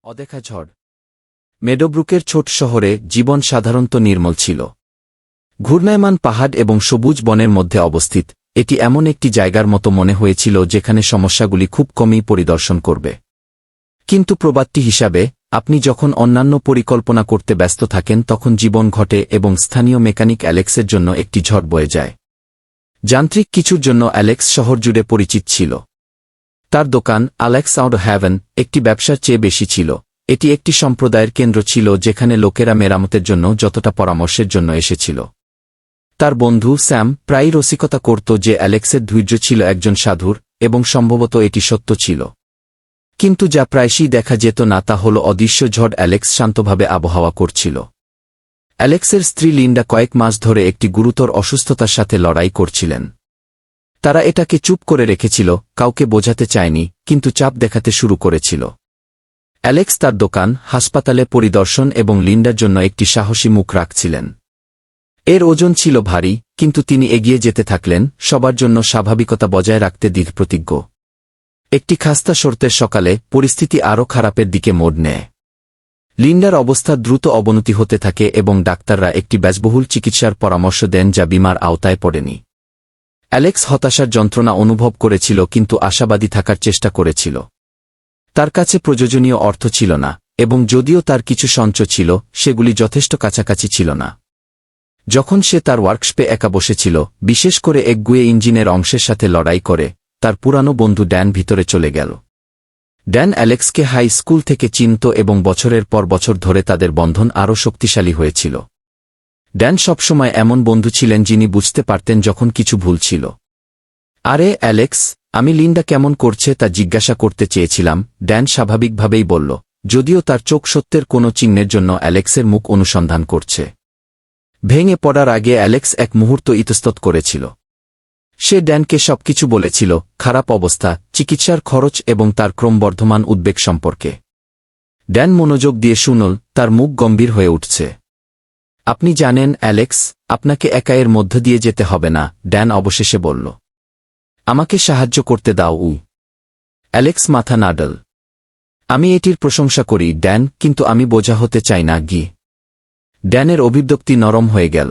অদেখা ঝড়। মেডোব্রুকের ছোট শহরে জীবন সাধারণত নির্মল ছিল। ঘূর্ণায়মান পাহাড় এবং সবুজ বনের মধ্যে অবস্থিত, এটি এমন একটি জায়গার মতো মনে হয়েছিল যেখানে সমস্যাগুলি খুব কমই পরিদর্শন করবে। কিন্তু প্রবাদটি হিসাবে, আপনি যখন অন্যান্য পরিকল্পনা করতে ব্যস্ত থাকেন তখন জীবন ঘটে এবং স্থানীয় মেকানিক অ্যালেক্সের জন্য একটি ঝড় বয়ে যায়। যান্ত্রিক কিছুর জন্য অ্যালেক্স শহর জুড়ে পরিচিত ছিল। তার দোকান অ্যালেক্স আউট হ্যাভেন একটি ব্যবসার চেয়ে বেশি ছিল। এটি একটি সম্প্রদায়ের কেন্দ্র ছিল যেখানে লোকেরা মেরামতের জন্য যতটা পরামর্শের জন্য এসেছিল। তার বন্ধু স্যাম প্রায়ই রসিকতা করত যে অ্যালেক্সের ধৈর্য ছিল একজন সাধুর, এবং সম্ভবত এটি সত্য ছিল। কিন্তু যা প্রায়শই দেখা যেত না তা হল অদৃশ্য ঝড়। অ্যালেক্স শান্তভাবে আবহাওয়া করছিল। অ্যালেক্সের স্ত্রী লিন্ডা কয়েক মাস ধরে একটি গুরুতর অসুস্থতার সাথে লড়াই করছিলেন। তারা এটাকে চুপ করে রেখেছিল, কাউকে বোঝাতে চায়নি, কিন্তু চাপ দেখাতে শুরু করেছিল। অ্যালেক্স তার দোকান, হাসপাতালে পরিদর্শন এবং লিন্ডার জন্য একটি সাহসী মুখ রাখছিলেন। এর ওজন ছিল ভারী, কিন্তু তিনি এগিয়ে যেতে থাকলেন, সবার জন্য স্বাভাবিকতা বজায় রাখতে দৃঢ়প্রতিজ্ঞ। একটি খাস্তা শর্তের সকালে পরিস্থিতি আরও খারাপের দিকে মোড় নেয়। লিন্ডার অবস্থা দ্রুত অবনতি হতে থাকে এবং ডাক্তাররা একটি ব্যয়বহুল চিকিৎসার পরামর্শ দেন যা বীমার আওতায় পড়েনি। অ্যালেক্স হতাশার যন্ত্রণা অনুভব করেছিল কিন্তু আশাবাদী থাকার চেষ্টা করেছিল। তার কাছে প্রয়োজনীয় অর্থ ছিল না, এবং যদিও তার কিছু সঞ্চয় ছিল, সেগুলি যথেষ্ট কাছাকাছি ছিল না। যখন সে তার ওয়ার্কশপে একা বসেছিল, বিশেষ করে একগুঁয়ে ইঞ্জিনের অংশের সাথে লড়াই করে, তার পুরানো বন্ধু ড্যান ভিতরে চলে গেল। ড্যান অ্যালেক্সকে হাই স্কুল থেকে চিনত এবং বছরের পর বছর ধরে তাদের বন্ধন আরও শক্তিশালী হয়েছিল। ড্যান সবসময় এমন বন্ধু ছিলেন যিনি বুঝতে পারতেন যখন কিছু ভুল ছিল। আরে অ্যালেক্স, আমি লিন্ডা কেমন করছে তা জিজ্ঞাসা করতে চেয়েছিলাম, ড্যান স্বাভাবিকভাবেই বলল, যদিও তার চোখ সত্যের কোনো চিহ্নের জন্য অ্যালেক্সের মুখ অনুসন্ধান করছে। ভেঙে পড়ার আগে অ্যালেক্স এক মুহূর্ত ইতস্তত করেছিল। সে ড্যানকে সবকিছু বলেছিল, খারাপ অবস্থা, চিকিৎসার খরচ এবং তার ক্রমবর্ধমান উদ্বেগ সম্পর্কে। ড্যান মনোযোগ দিয়ে শুনল, তার মুখ গম্ভীর হয়ে উঠছে। আপনি জানেন অ্যালেক্স, আপনাকে একা এর মধ্য দিয়ে যেতে হবে না, ড্যান অবশেষে বলল। আমাকে সাহায্য করতে দাও। অ্যালেক্স মাথা নাড়ল। আমি এটির প্রশংসা করি ড্যান, কিন্তু আমি বোঝা হতে চাই না। ড্যানের অভিব্যক্তি নরম হয়ে গেল।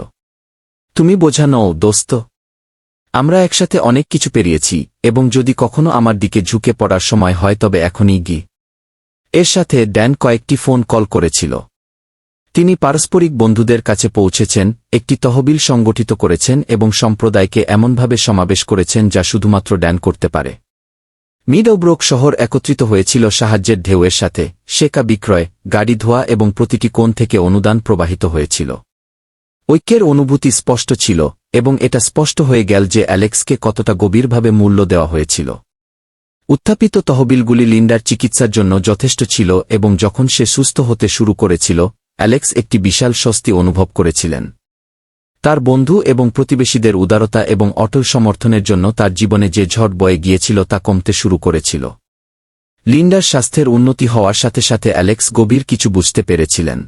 তুমি বোঝা নও দোস্ত। আমরা একসাথে অনেক কিছু পেরিয়েছি, এবং যদি কখনো আমার দিকে ঝুঁকে পড়ার সময় হয় তবে এখনই। এর সাথে ড্যান কয়েকটি ফোন কল করেছিল। তিনি পারস্পরিক বন্ধুদের কাছে পৌঁছেছেন, একটি তহবিল সংগঠিত করেছেন এবং সম্প্রদায়কে এমনভাবে সমাবেশ করেছেন যা শুধুমাত্র ড্যান করতে পারে। মিডোব্রুক শহর একত্রিত হয়েছিল সাহায্যের ঢেউয়ের সাথে, শেকা বিক্রয়, গাড়ি ধোয়া এবং প্রতিটি কোণ থেকে অনুদান প্রবাহিত হয়েছিল। ঐক্যের অনুভূতি স্পষ্ট ছিল, এবং এটা স্পষ্ট হয়ে গেল যে অ্যালেক্সকে কতটা গভীরভাবে মূল্য দেওয়া হয়েছিল। উত্থাপিত তহবিলগুলি লিন্ডার চিকিৎসার জন্য যথেষ্ট ছিল এবং যখন সে সুস্থ হতে শুরু করেছিল, অ্যালেক্স একটি বিশাল স্বস্তি অনুভব করেছিলেন। তার বন্ধু এবং প্রতিবেশীদের উদারতা এবং অটল সমর্থনের জন্য তার জীবনে যে ঝড় বয়ে গিয়েছিল তা কমতে শুরু করেছিল। লিন্ডার স্বাস্থ্যের উন্নতি হওয়ার সাথে সাথে অ্যালেক্স গভীর কিছু বুঝতে পেরেছিলেন।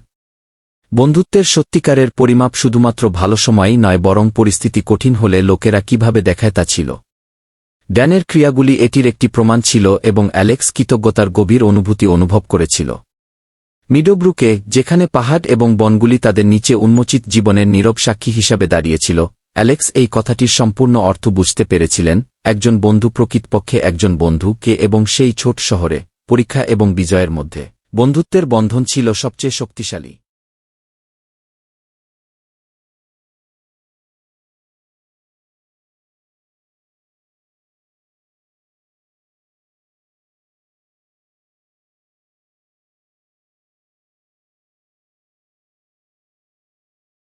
বন্ধুত্বের সত্যিকারের পরিমাপ শুধুমাত্র ভালো সময়ই নয় বরং পরিস্থিতি কঠিন হলে লোকেরা কিভাবে দেখায় তা ছিল। ড্যানের ক্রিয়াগুলি এটির একটি প্রমাণ ছিল এবং অ্যালেক্স কৃতজ্ঞতার গভীর অনুভূতি অনুভব করেছিল। মিডোব্রুকে, যেখানে পাহাড় এবং বনগুলি তাদের নিচে উন্মোচিত জীবনের নীরব সাক্ষী হিসাবে দাঁড়িয়েছিল, অ্যালেক্স এই কথাটির সম্পূর্ণ অর্থ বুঝতে পেরেছিলেন, একজন বন্ধু প্রকৃতপক্ষে একজন বন্ধু কে এবং সেই ছোট শহরে, পরীক্ষা এবং বিজয়ের মধ্যে, বন্ধুত্বের বন্ধন ছিল সবচেয়ে শক্তিশালী।